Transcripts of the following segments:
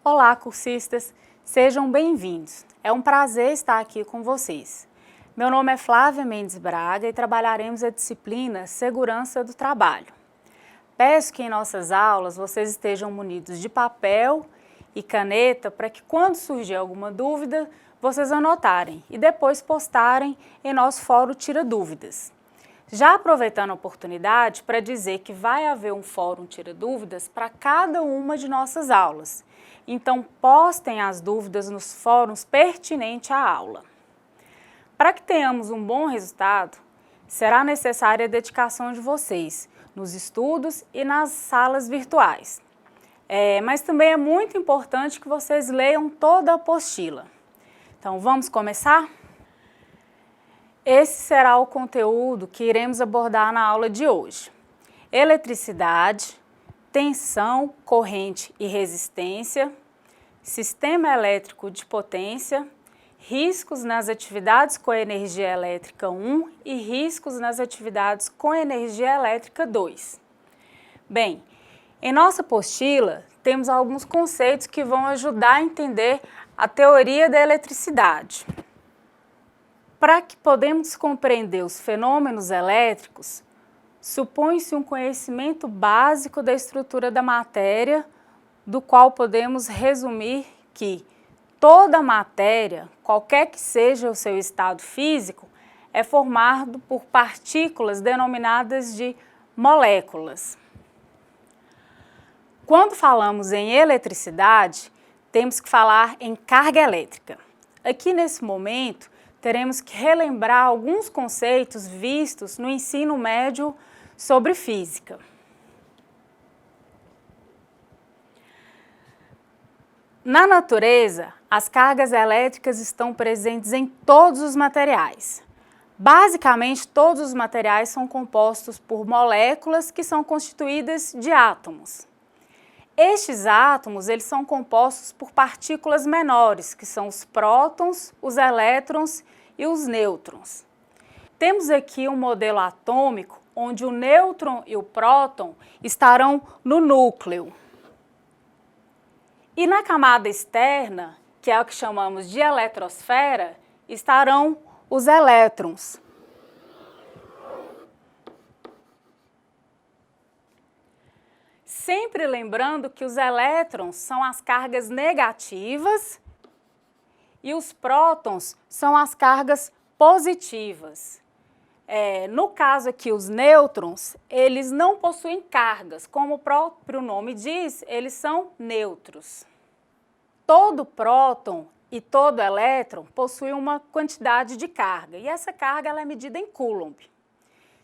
Olá, cursistas! Sejam bem-vindos. É um prazer estar aqui com vocês. Meu nome é Flávia Mendes Braga e trabalharemos a disciplina Segurança do Trabalho. Peço que em nossas aulas vocês estejam munidos de papel e caneta para que quando surgir alguma dúvida, vocês anotarem e depois postarem em nosso fórum Tira Dúvidas. Já aproveitando a oportunidade para dizer que vai haver um fórum Tira Dúvidas para cada uma de nossas aulas. Então, postem as dúvidas nos fóruns pertinentes à aula. Para que tenhamos um bom resultado, será necessária a dedicação de vocês nos estudos e nas salas virtuais. Mas também é muito importante que vocês leiam toda a apostila. Então, vamos começar? Esse será o conteúdo que iremos abordar na aula de hoje. Eletricidade, tensão, corrente e resistência, sistema elétrico de potência, riscos nas atividades com energia elétrica 1 e riscos nas atividades com energia elétrica 2. Bem, em nossa apostila temos alguns conceitos que vão ajudar a entender a teoria da eletricidade. Para que podemos compreender os fenômenos elétricos, supõe-se um conhecimento básico da estrutura da matéria, do qual podemos resumir que toda matéria, qualquer que seja o seu estado físico, é formado por partículas denominadas de moléculas. Quando falamos em eletricidade, temos que falar em carga elétrica. Aqui nesse momento, teremos que relembrar alguns conceitos vistos no ensino médio sobre física. Na natureza, as cargas elétricas estão presentes em todos os materiais. Basicamente, todos os materiais são compostos por moléculas que são constituídas de átomos. Estes átomos, eles são compostos por partículas menores, que são os prótons, os elétrons e os nêutrons. Temos aqui um modelo atômico onde o nêutron e o próton estarão no núcleo. E na camada externa, que é o que chamamos de eletrosfera, estarão os elétrons. Sempre lembrando que os elétrons são as cargas negativas e os prótons são as cargas positivas. No caso aqui, os nêutrons, eles não possuem cargas, como o próprio nome diz, eles são neutros. Todo próton e todo elétron possui uma quantidade de carga, e essa carga ela é medida em Coulomb.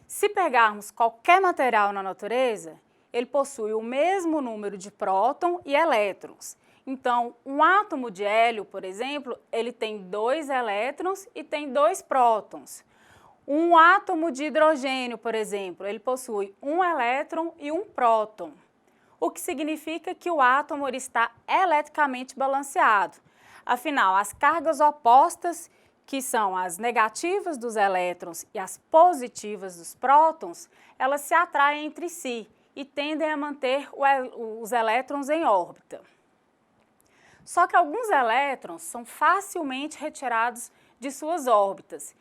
Se pegarmos qualquer material na natureza, ele possui o mesmo número de próton e elétrons. Então, um átomo de hélio, por exemplo, ele tem 2 elétrons e tem 2 prótons. Um átomo de hidrogênio, por exemplo, ele possui 1 elétron e 1 próton, o que significa que o átomo está eletricamente balanceado. Afinal, as cargas opostas, que são as negativas dos elétrons e as positivas dos prótons, elas se atraem entre si e tendem a manter os elétrons em órbita. Só que alguns elétrons são facilmente retirados de suas órbitas.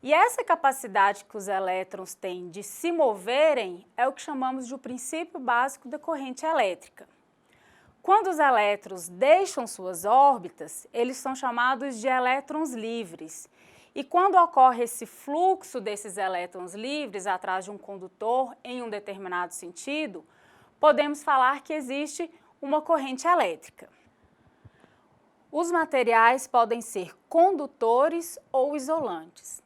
E essa capacidade que os elétrons têm de se moverem é o que chamamos de o princípio básico da corrente elétrica. Quando os elétrons deixam suas órbitas, eles são chamados de elétrons livres. E quando ocorre esse fluxo desses elétrons livres atrás de um condutor em um determinado sentido, podemos falar que existe uma corrente elétrica. Os materiais podem ser condutores ou isolantes.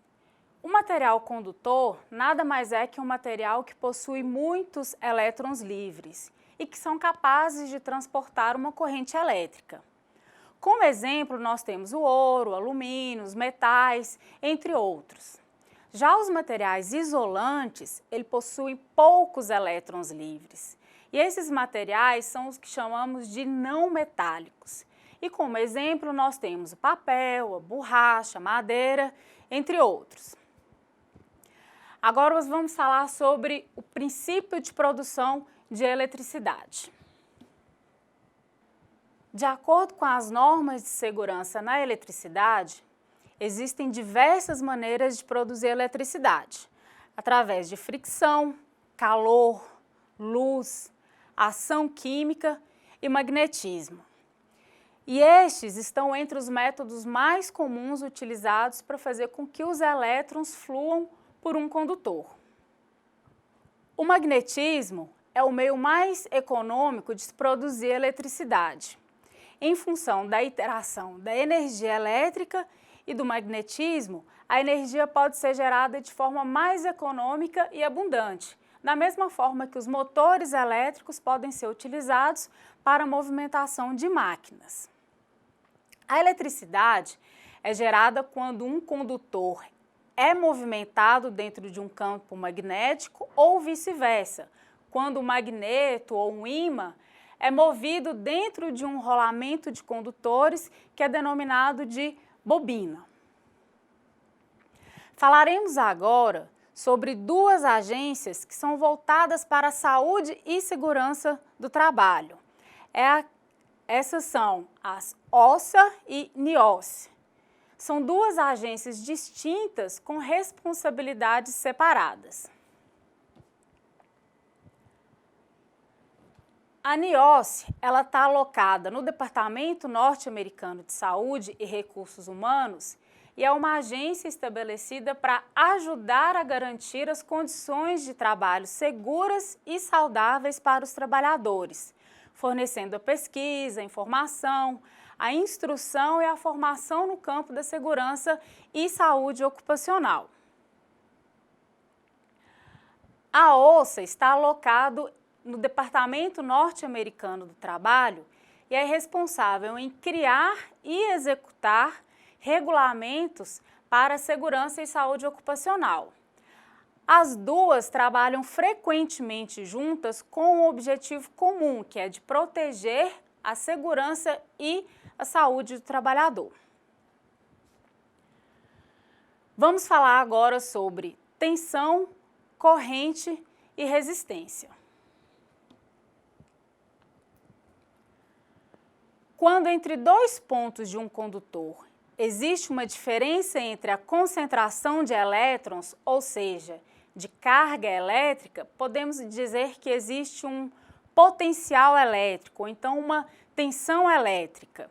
O material condutor nada mais é que um material que possui muitos elétrons livres e que são capazes de transportar uma corrente elétrica. Como exemplo, nós temos o ouro, o alumínio, os metais, entre outros. Já os materiais isolantes, eles possuem poucos elétrons livres. E esses materiais são os que chamamos de não metálicos. E como exemplo, nós temos o papel, a borracha, a madeira, entre outros. Agora nós vamos falar sobre o princípio de produção de eletricidade. De acordo com as normas de segurança na eletricidade, existem diversas maneiras de produzir eletricidade, através de fricção, calor, luz, ação química e magnetismo. E estes estão entre os métodos mais comuns utilizados para fazer com que os elétrons fluam por um condutor. O magnetismo é o meio mais econômico de se produzir eletricidade, em função da interação da energia elétrica e do magnetismo. A energia pode ser gerada de forma mais econômica e abundante, da mesma forma que os motores elétricos podem ser utilizados para a movimentação de máquinas. A eletricidade é gerada quando um condutor é movimentado dentro de um campo magnético ou vice-versa, quando o magneto ou um ímã é movido dentro de um rolamento de condutores que é denominado de bobina. Falaremos agora sobre duas agências que são voltadas para a saúde e segurança do trabalho. Essas são as OSHA e NIOSH. São duas agências distintas com responsabilidades separadas. A NIOSH está alocada no Departamento Norte-Americano de Saúde e Recursos Humanos e é uma agência estabelecida para ajudar a garantir as condições de trabalho seguras e saudáveis para os trabalhadores, fornecendo a pesquisa, a informação, a instrução e a formação no campo da segurança e saúde ocupacional. A OSHA está alocado no Departamento Norte-Americano do Trabalho e é responsável em criar e executar regulamentos para a segurança e saúde ocupacional. As duas trabalham frequentemente juntas com um objetivo comum, que é de proteger a segurança e a saúde do trabalhador. Vamos falar agora sobre tensão, corrente e resistência. Quando entre dois pontos de um condutor existe uma diferença entre a concentração de elétrons, ou seja, de carga elétrica, podemos dizer que existe um potencial elétrico, ou então uma tensão elétrica.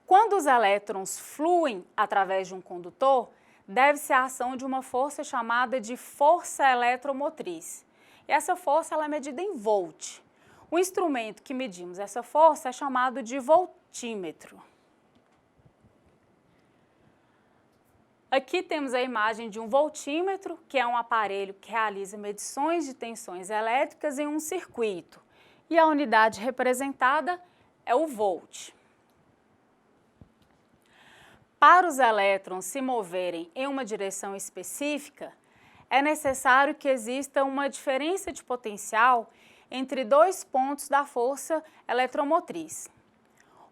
Quando os elétrons fluem através de um condutor, deve-se à ação de uma força chamada de força eletromotriz. E essa força é medida em volt. O instrumento que medimos essa força é chamado de voltímetro. Aqui temos a imagem de um voltímetro, que é um aparelho que realiza medições de tensões elétricas em um circuito. E a unidade representada é o volt. Para os elétrons se moverem em uma direção específica, é necessário que exista uma diferença de potencial entre dois pontos da força eletromotriz.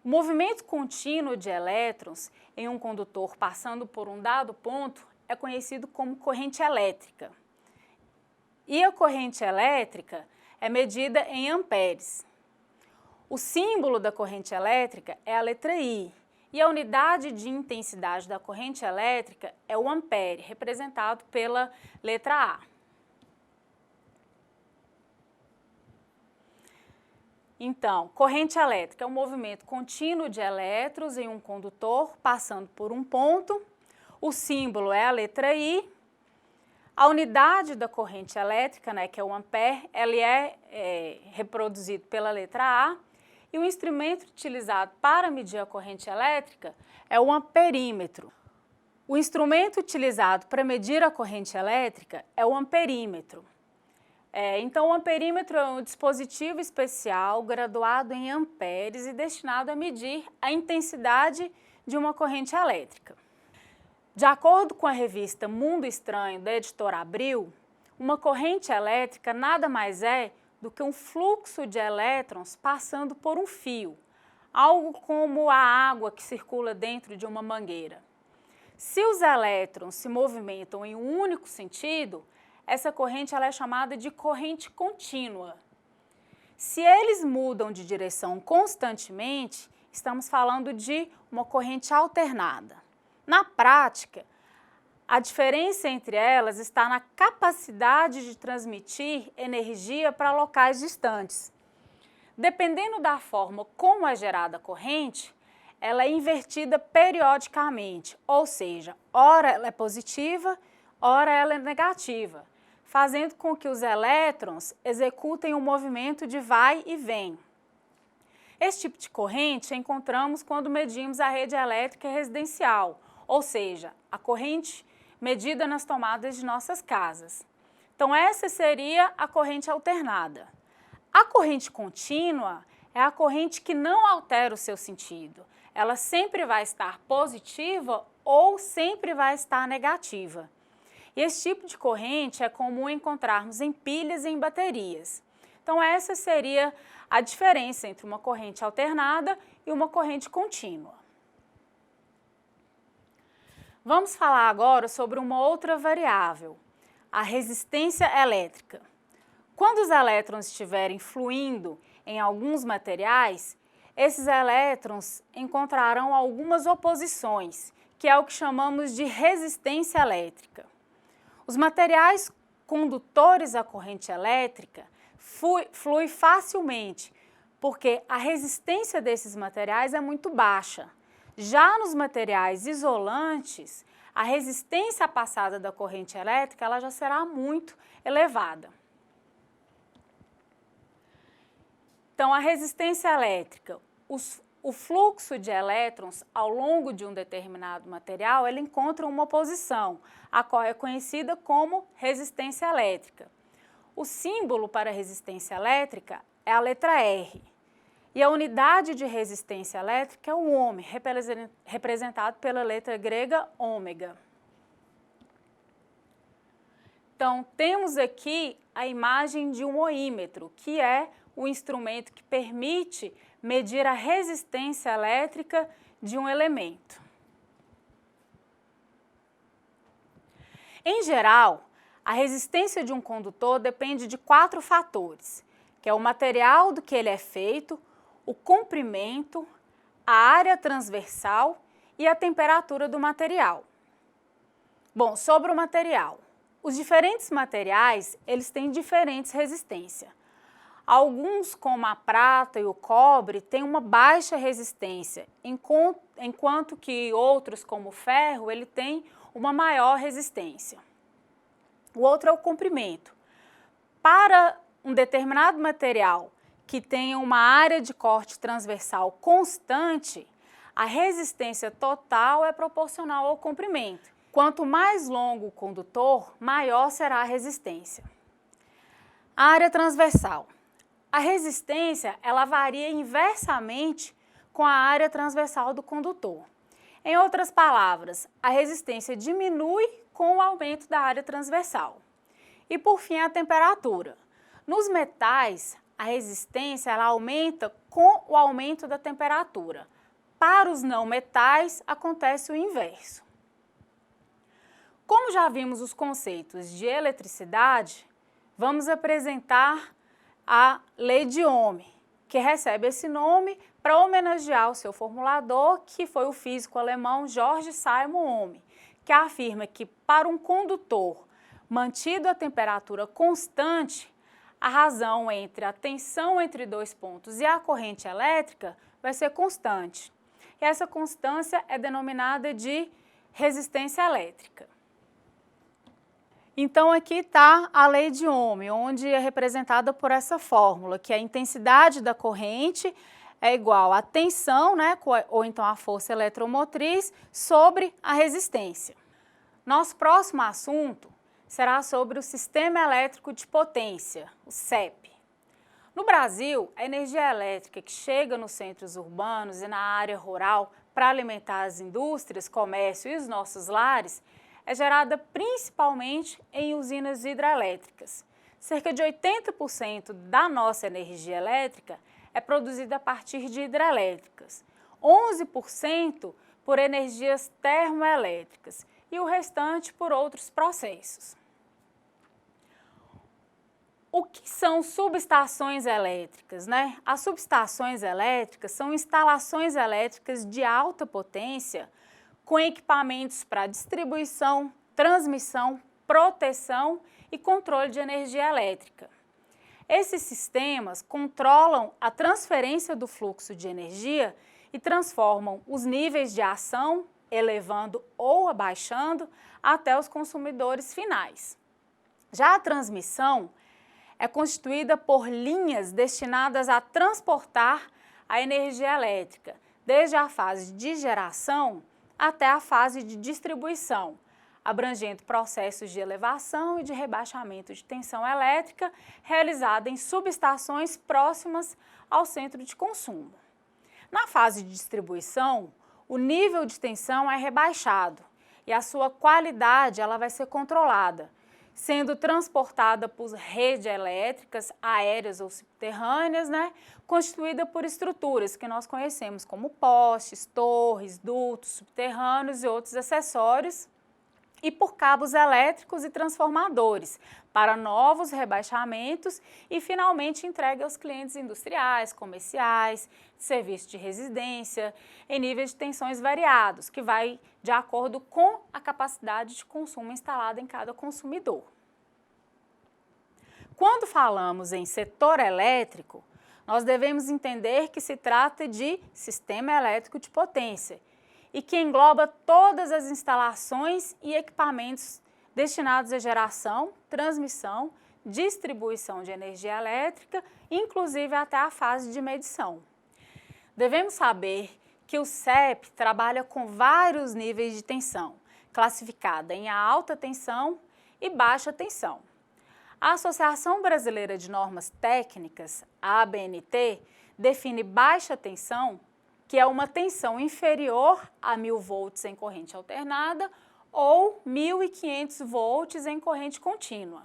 O movimento contínuo de elétrons em um condutor passando por um dado ponto é conhecido como corrente elétrica. E a corrente elétrica é medida em amperes. O símbolo da corrente elétrica é a letra I, e a unidade de intensidade da corrente elétrica é o ampere, representado pela letra A. Então, corrente elétrica é um movimento contínuo de elétrons em um condutor passando por um ponto. O símbolo é a letra I. A unidade da corrente elétrica, que é o ampere, ele é reproduzido pela letra A. E o instrumento utilizado para medir a corrente elétrica é o amperímetro. O instrumento utilizado para medir a corrente elétrica é o amperímetro. Então, o amperímetro é um dispositivo especial graduado em amperes e destinado a medir a intensidade de uma corrente elétrica. De acordo com a revista Mundo Estranho, da editora Abril, uma corrente elétrica nada mais é do que um fluxo de elétrons passando por um fio, algo como a água que circula dentro de uma mangueira. Se os elétrons se movimentam em um único sentido, essa corrente é chamada de corrente contínua. Se eles mudam de direção constantemente, estamos falando de uma corrente alternada. Na prática, a diferença entre elas está na capacidade de transmitir energia para locais distantes. Dependendo da forma como é gerada a corrente, ela é invertida periodicamente, ou seja, ora ela é positiva, ora ela é negativa, fazendo com que os elétrons executem um movimento de vai e vem. Esse tipo de corrente encontramos quando medimos a rede elétrica residencial, ou seja, a corrente medida nas tomadas de nossas casas. Então, essa seria a corrente alternada. A corrente contínua é a corrente que não altera o seu sentido. Ela sempre vai estar positiva ou sempre vai estar negativa. E esse tipo de corrente é comum encontrarmos em pilhas e em baterias. Então, essa seria a diferença entre uma corrente alternada e uma corrente contínua. Vamos falar agora sobre uma outra variável, a resistência elétrica. Quando os elétrons estiverem fluindo em alguns materiais, esses elétrons encontrarão algumas oposições, que é o que chamamos de resistência elétrica. Os materiais condutores à corrente elétrica fluem facilmente, porque a resistência desses materiais é muito baixa. Já nos materiais isolantes, a resistência passada da corrente elétrica ela já será muito elevada. Então, a resistência elétrica, o fluxo de elétrons ao longo de um determinado material, ele encontra uma posição, a qual é conhecida como resistência elétrica. O símbolo para a resistência elétrica é a letra R. E a unidade de resistência elétrica é o ohm, representado pela letra grega ômega. Então, temos aqui a imagem de um ohmímetro, que é o instrumento que permite medir a resistência elétrica de um elemento. Em geral, a resistência de um condutor depende de 4 fatores, que é o material do que ele é feito, o comprimento, a área transversal e a temperatura do material. Bom, sobre o material. Os diferentes materiais, eles têm diferentes resistências. Alguns, como a prata e o cobre, têm uma baixa resistência, enquanto que outros, como o ferro, ele tem uma maior resistência. O outro é o comprimento. Para um determinado material que tenha uma área de corte transversal constante, a resistência total é proporcional ao comprimento. Quanto mais longo o condutor, maior será a resistência. A área transversal. A resistência, ela varia inversamente com a área transversal do condutor. Em outras palavras, a resistência diminui com o aumento da área transversal. E por fim, a temperatura. Nos metais, a resistência ela aumenta com o aumento da temperatura. Para os não metais, acontece o inverso. Como já vimos os conceitos de eletricidade, vamos apresentar a lei de Ohm, que recebe esse nome para homenagear o seu formulador, que foi o físico alemão Georg Simon Ohm, que afirma que para um condutor mantido a temperatura constante, a razão entre a tensão entre 2 pontos e a corrente elétrica vai ser constante. E essa constância é denominada de resistência elétrica. Então, aqui está a lei de Ohm, onde é representada por essa fórmula, que a intensidade da corrente é igual à tensão, né, ou então a força eletromotriz, sobre a resistência. Nosso próximo assunto será sobre o Sistema Elétrico de Potência, o CEP. No Brasil, a energia elétrica que chega nos centros urbanos e na área rural para alimentar as indústrias, comércio e os nossos lares é gerada principalmente em usinas hidrelétricas. Cerca de 80% da nossa energia elétrica é produzida a partir de hidrelétricas, 11% por energias termoelétricas e o restante por outros processos. O que são subestações elétricas, né? As subestações elétricas são instalações elétricas de alta potência com equipamentos para distribuição, transmissão, proteção e controle de energia elétrica. Esses sistemas controlam a transferência do fluxo de energia e transformam os níveis de ação, elevando ou abaixando, até os consumidores finais. Já a transmissão é constituída por linhas destinadas a transportar a energia elétrica, desde a fase de geração até a fase de distribuição, abrangendo processos de elevação e de rebaixamento de tensão elétrica realizada em subestações próximas ao centro de consumo. Na fase de distribuição, o nível de tensão é rebaixado e a sua qualidade ela vai ser controlada, sendo transportada por redes elétricas aéreas ou subterrâneas, constituída por estruturas que nós conhecemos como postes, torres, dutos subterrâneos e outros acessórios, e por cabos elétricos e transformadores para novos rebaixamentos e finalmente entregue aos clientes industriais, comerciais, serviços de residência, em níveis de tensões variados, que vai de acordo com a capacidade de consumo instalada em cada consumidor. Quando falamos em setor elétrico, nós devemos entender que se trata de sistema elétrico de potência e que engloba todas as instalações e equipamentos destinados à geração, transmissão, distribuição de energia elétrica, inclusive até a fase de medição. Devemos saber que o CEP trabalha com vários níveis de tensão, classificada em alta tensão e baixa tensão. A Associação Brasileira de Normas Técnicas, a ABNT, define baixa tensão, que é uma tensão inferior a 1.000 volts em corrente alternada ou 1.500 volts em corrente contínua.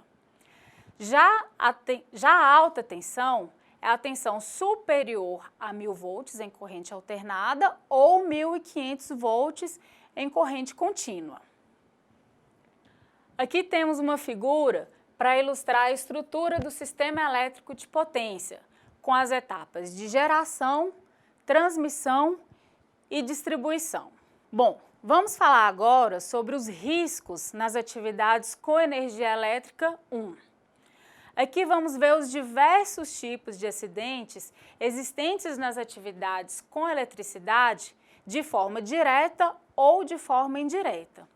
Já a alta tensão é a tensão superior a 1.000 volts em corrente alternada ou 1.500 volts em corrente contínua. Aqui temos uma figura para ilustrar a estrutura do sistema elétrico de potência, com as etapas de geração, transmissão e distribuição. Bom, vamos falar agora sobre os riscos nas atividades com energia elétrica 1. Aqui vamos ver os diversos tipos de acidentes existentes nas atividades com eletricidade de forma direta ou de forma indireta.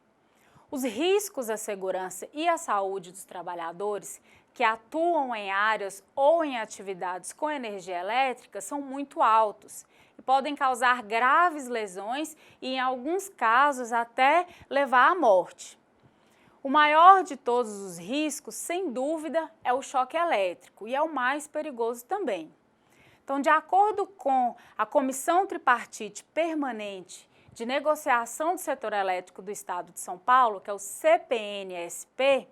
Os riscos à segurança e à saúde dos trabalhadores que atuam em áreas ou em atividades com energia elétrica são muito altos e podem causar graves lesões e, em alguns casos, até levar à morte. O maior de todos os riscos, sem dúvida, é o choque elétrico e é o mais perigoso também. Então, de acordo com a Comissão Tripartite Permanente de Negociação do Setor Elétrico do Estado de São Paulo, que é o CPNSP,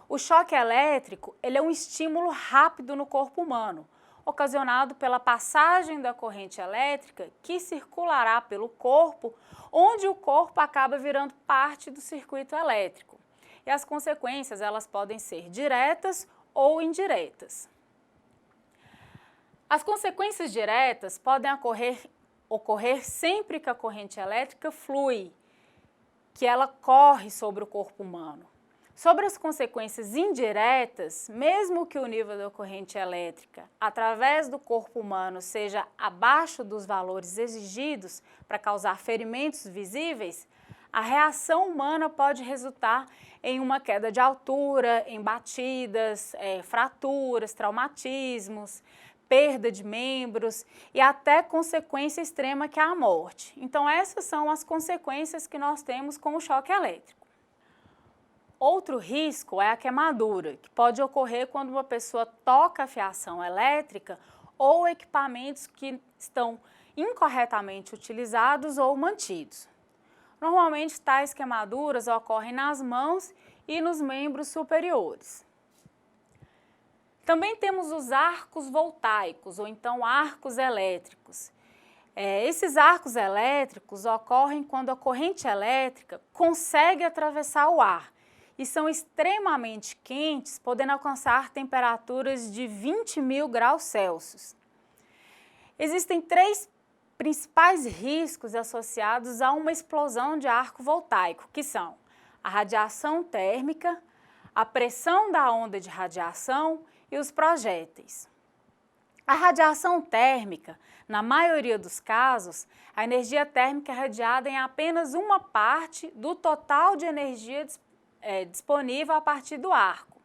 o choque elétrico ele é um estímulo rápido no corpo humano, ocasionado pela passagem da corrente elétrica que circulará pelo corpo, onde o corpo acaba virando parte do circuito elétrico. E as consequências elas podem ser diretas ou indiretas. As consequências diretas podem ocorrer sempre que a corrente elétrica flui, que ela corre sobre o corpo humano. Sobre as consequências indiretas, mesmo que o nível da corrente elétrica através do corpo humano seja abaixo dos valores exigidos para causar ferimentos visíveis, a reação humana pode resultar em uma queda de altura, em batidas, fraturas, traumatismos, perda de membros e até consequência extrema que é a morte. Então essas são as consequências que nós temos com o choque elétrico. Outro risco é a queimadura, que pode ocorrer quando uma pessoa toca a fiação elétrica ou equipamentos que estão incorretamente utilizados ou mantidos. Normalmente, tais queimaduras ocorrem nas mãos e nos membros superiores. Também temos os arcos voltaicos, ou então arcos elétricos. Esses arcos elétricos ocorrem quando a corrente elétrica consegue atravessar o ar e são extremamente quentes, podendo alcançar temperaturas de 20.000 graus Celsius. Existem 3 principais riscos associados a uma explosão de arco voltaico, que são a radiação térmica, a pressão da onda de radiação e os projéteis. A radiação térmica, na maioria dos casos, a energia térmica é radiada em apenas uma parte do total de energia disponível a partir do arco.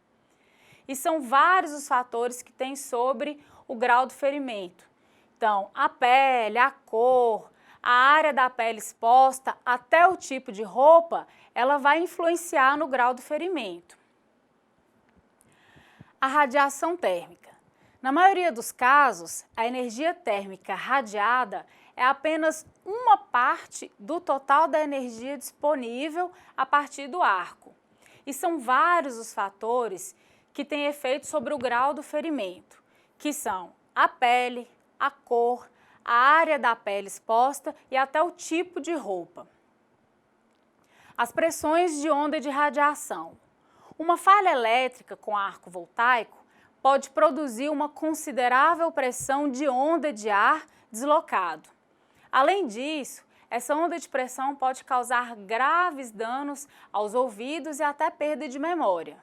E são vários os fatores que têm sobre o grau do ferimento. Então, a pele, a cor, a área da pele exposta, até o tipo de roupa, ela vai influenciar no grau do ferimento. A radiação térmica. Na maioria dos casos, a energia térmica radiada é apenas uma parte do total da energia disponível a partir do arco. E são vários os fatores que têm efeito sobre o grau do ferimento, que são a pele, a cor, a área da pele exposta e até o tipo de roupa. As pressões de onda de radiação. Uma falha elétrica com arco voltaico pode produzir uma considerável pressão de onda de ar deslocado. Além disso, essa onda de pressão pode causar graves danos aos ouvidos e até perda de memória.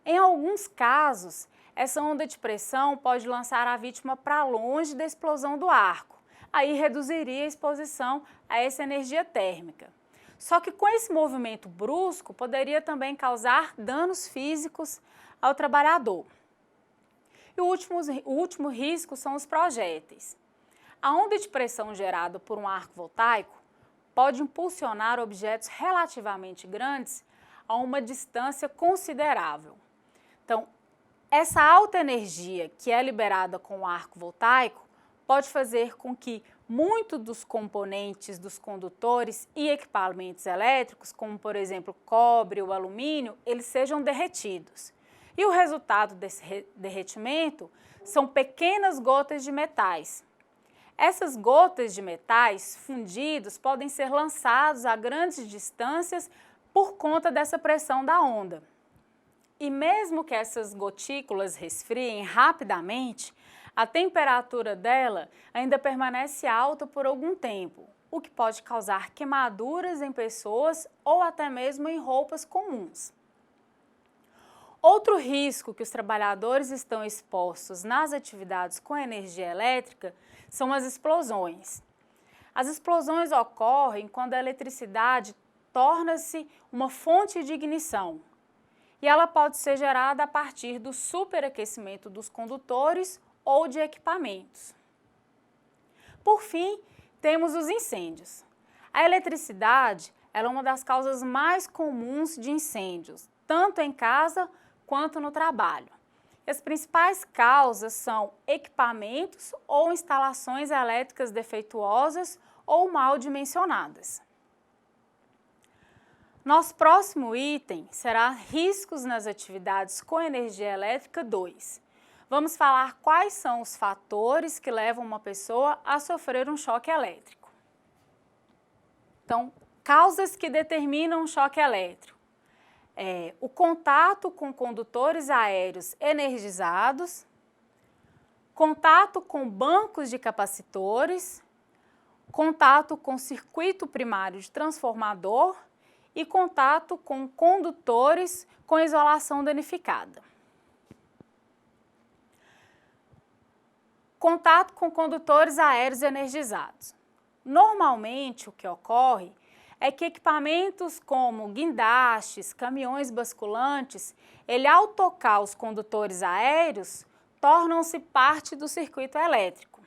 Em alguns casos, essa onda de pressão pode lançar a vítima para longe da explosão do arco, aí reduziria a exposição a essa energia térmica. Só que com esse movimento brusco, poderia também causar danos físicos ao trabalhador. E o último risco são os projéteis. A onda de pressão gerada por um arco voltaico pode impulsionar objetos relativamente grandes a uma distância considerável. Então, essa alta energia que é liberada com o arco voltaico pode fazer com que muitos dos componentes dos condutores e equipamentos elétricos, como por exemplo cobre ou alumínio, eles sejam derretidos. E o resultado desse derretimento são pequenas gotas de metais. Essas gotas de metais fundidos podem ser lançados a grandes distâncias por conta dessa pressão da onda. E mesmo que essas gotículas resfriem rapidamente, a temperatura dela ainda permanece alta por algum tempo, o que pode causar queimaduras em pessoas ou até mesmo em roupas comuns. Outro risco que os trabalhadores estão expostos nas atividades com energia elétrica são as explosões. As explosões ocorrem quando a eletricidade torna-se uma fonte de ignição e ela pode ser gerada a partir do superaquecimento dos condutores ou de equipamentos. Por fim, temos os incêndios. A eletricidade ela é uma das causas mais comuns de incêndios, tanto em casa quanto no trabalho. As principais causas são equipamentos ou instalações elétricas defeituosas ou mal dimensionadas. Nosso próximo item será riscos nas atividades com energia elétrica 2. Vamos falar quais são os fatores que levam uma pessoa a sofrer um choque elétrico. Então, causas que determinam um choque elétrico. O contato com condutores aéreos energizados, contato com bancos de capacitores, contato com circuito primário de transformador e contato com condutores com isolação danificada. Contato com condutores aéreos energizados. Normalmente, o que ocorre é que equipamentos como guindastes, caminhões basculantes, ao tocar os condutores aéreos, tornam-se parte do circuito elétrico.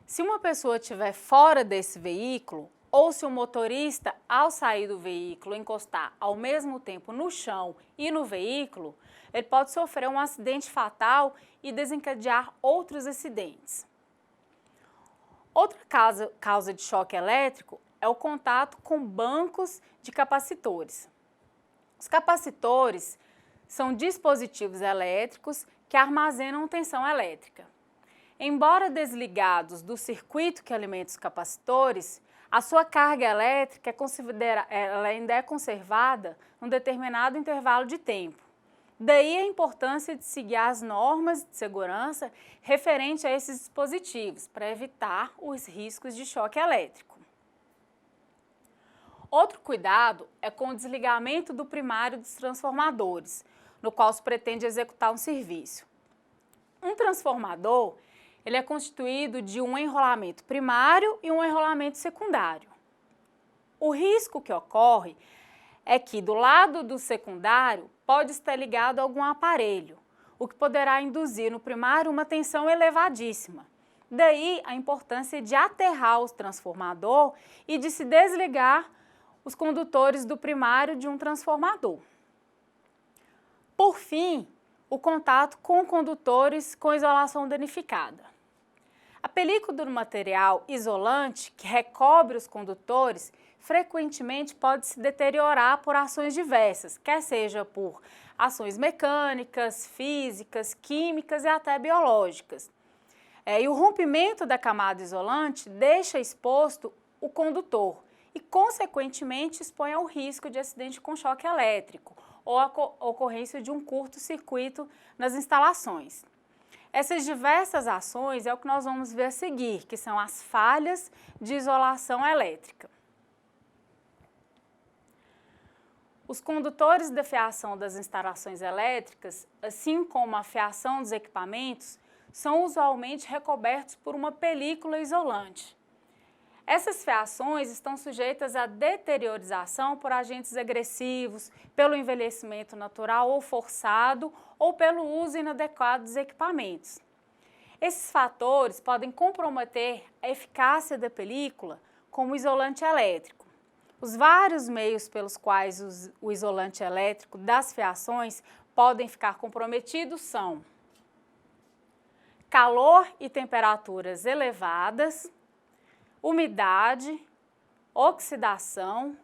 Se uma pessoa estiver fora desse veículo, ou se o motorista, ao sair do veículo, encostar ao mesmo tempo no chão e no veículo, ele pode sofrer um acidente fatal e desencadear outros acidentes. Outra causa de choque elétrico é o contato com bancos de capacitores. Os capacitores são dispositivos elétricos que armazenam tensão elétrica. Embora desligados do circuito que alimenta os capacitores, a sua carga elétrica ela ainda é conservada num determinado intervalo de tempo. Daí a importância de seguir as normas de segurança referente a esses dispositivos, para evitar os riscos de choque elétrico. Outro cuidado é com o desligamento do primário dos transformadores, no qual se pretende executar um serviço. Um transformador ele é constituído de um enrolamento primário e um enrolamento secundário. O risco que ocorre é que do lado do secundário pode estar ligado a algum aparelho, o que poderá induzir no primário uma tensão elevadíssima. Daí a importância de aterrar o transformador e de se desligar os condutores do primário de um transformador. Por fim, o contato com condutores com isolação danificada. A película do material isolante que recobre os condutores frequentemente pode se deteriorar por ações diversas, quer seja por ações mecânicas, físicas, químicas e até biológicas. E o rompimento da camada isolante deixa exposto o condutor e, consequentemente, expõe ao risco de acidente com choque elétrico ou a ocorrência de um curto-circuito nas instalações. Essas diversas ações é o que nós vamos ver a seguir, que são as falhas de isolação elétrica. Os condutores de fiação das instalações elétricas, assim como a fiação dos equipamentos, são usualmente recobertos por uma película isolante. Essas fiações estão sujeitas à deteriorização por agentes agressivos, pelo envelhecimento natural ou forçado ou pelo uso inadequado dos equipamentos. Esses fatores podem comprometer a eficácia da película como isolante elétrico. Os vários meios pelos quais o isolante elétrico das fiações podem ficar comprometidos são calor e temperaturas elevadas, umidade, oxidação,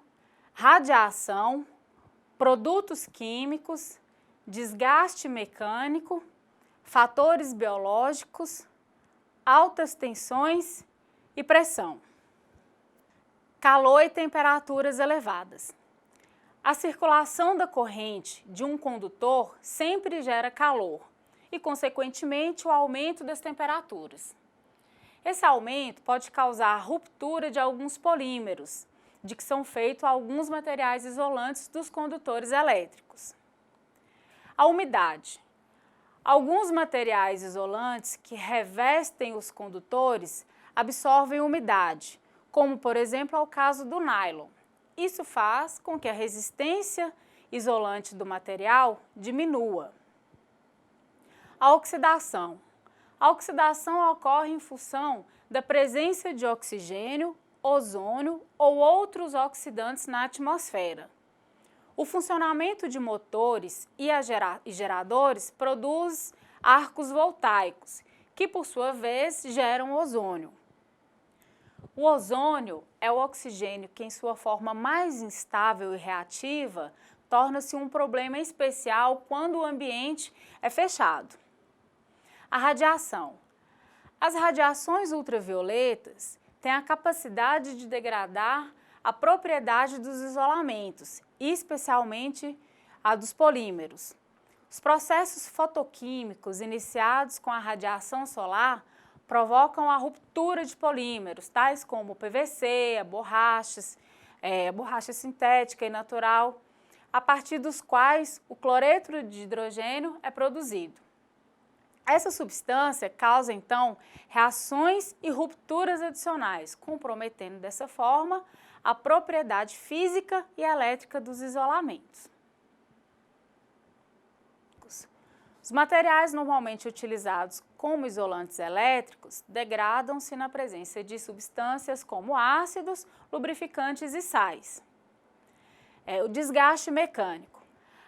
radiação, produtos químicos, desgaste mecânico, fatores biológicos, altas tensões e pressão. Calor e temperaturas elevadas. A circulação da corrente de um condutor sempre gera calor e, consequentemente, o aumento das temperaturas. Esse aumento pode causar a ruptura de alguns polímeros, de que são feitos alguns materiais isolantes dos condutores elétricos. A umidade. Alguns materiais isolantes que revestem os condutores absorvem umidade, como, por exemplo, é o caso do nylon. Isso faz com que a resistência isolante do material diminua. A oxidação. A oxidação ocorre em função da presença de oxigênio, ozônio ou outros oxidantes na atmosfera. O funcionamento de motores e geradores produz arcos voltaicos, que por sua vez geram ozônio. O ozônio é o oxigênio que, em sua forma mais instável e reativa, torna-se um problema especial quando o ambiente é fechado. A radiação. As radiações ultravioletas têm a capacidade de degradar a propriedade dos isolamentos, especialmente a dos polímeros. Os processos fotoquímicos iniciados com a radiação solar provocam a ruptura de polímeros, tais como o PVC, a borracha sintética e natural, a partir dos quais o cloreto de hidrogênio é produzido. Essa substância causa, então, reações e rupturas adicionais, comprometendo dessa forma a propriedade física e elétrica dos isolamentos. Os materiais normalmente utilizados como isolantes elétricos degradam-se na presença de substâncias como ácidos, lubrificantes e sais. O desgaste mecânico.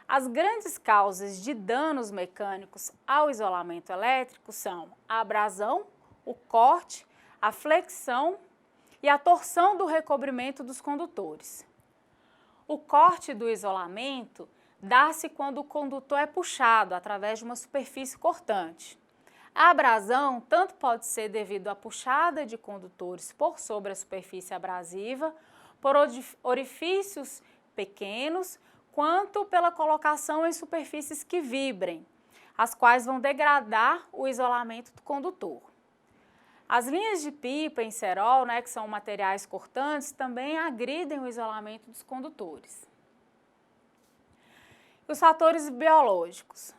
As grandes causas de danos mecânicos ao isolamento elétrico são a abrasão, o corte, a flexão e a torção do recobrimento dos condutores. O corte do isolamento dá-se quando o condutor é puxado através de uma superfície cortante. A abrasão tanto pode ser devido à puxada de condutores por sobre a superfície abrasiva, por orifícios pequenos, quanto pela colocação em superfícies que vibrem, as quais vão degradar o isolamento do condutor. As linhas de pipa em cerol, que são materiais cortantes, também agridem o isolamento dos condutores. Os fatores biológicos.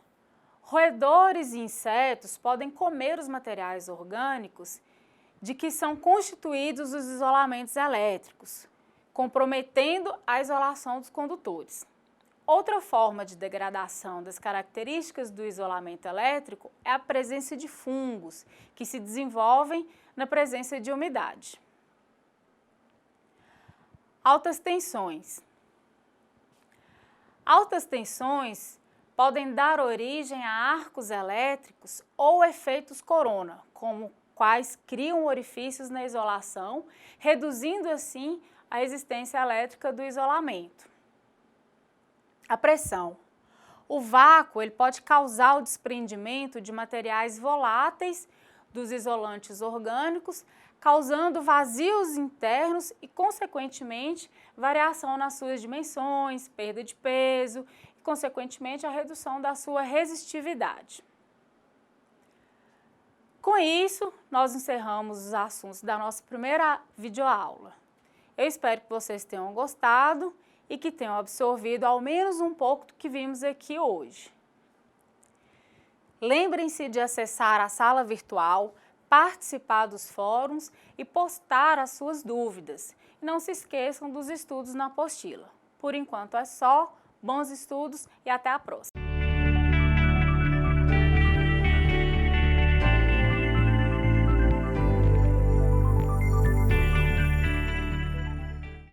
Roedores e insetos podem comer os materiais orgânicos de que são constituídos os isolamentos elétricos, comprometendo a isolação dos condutores. Outra forma de degradação das características do isolamento elétrico é a presença de fungos, que se desenvolvem na presença de umidade. Altas tensões. Altas tensões podem dar origem a arcos elétricos ou efeitos corona, como quais criam orifícios na isolação, reduzindo assim a existência elétrica do isolamento. A pressão. O vácuo ele pode causar o desprendimento de materiais voláteis dos isolantes orgânicos, causando vazios internos e, consequentemente, variação nas suas dimensões, perda de peso e, consequentemente, a redução da sua resistividade. Com isso, nós encerramos os assuntos da nossa primeira videoaula. Eu espero que vocês tenham gostado e que tenham absorvido ao menos um pouco do que vimos aqui hoje. Lembrem-se de acessar a sala virtual, participar dos fóruns e postar as suas dúvidas. E não se esqueçam dos estudos na apostila. Por enquanto é só, bons estudos e até a próxima!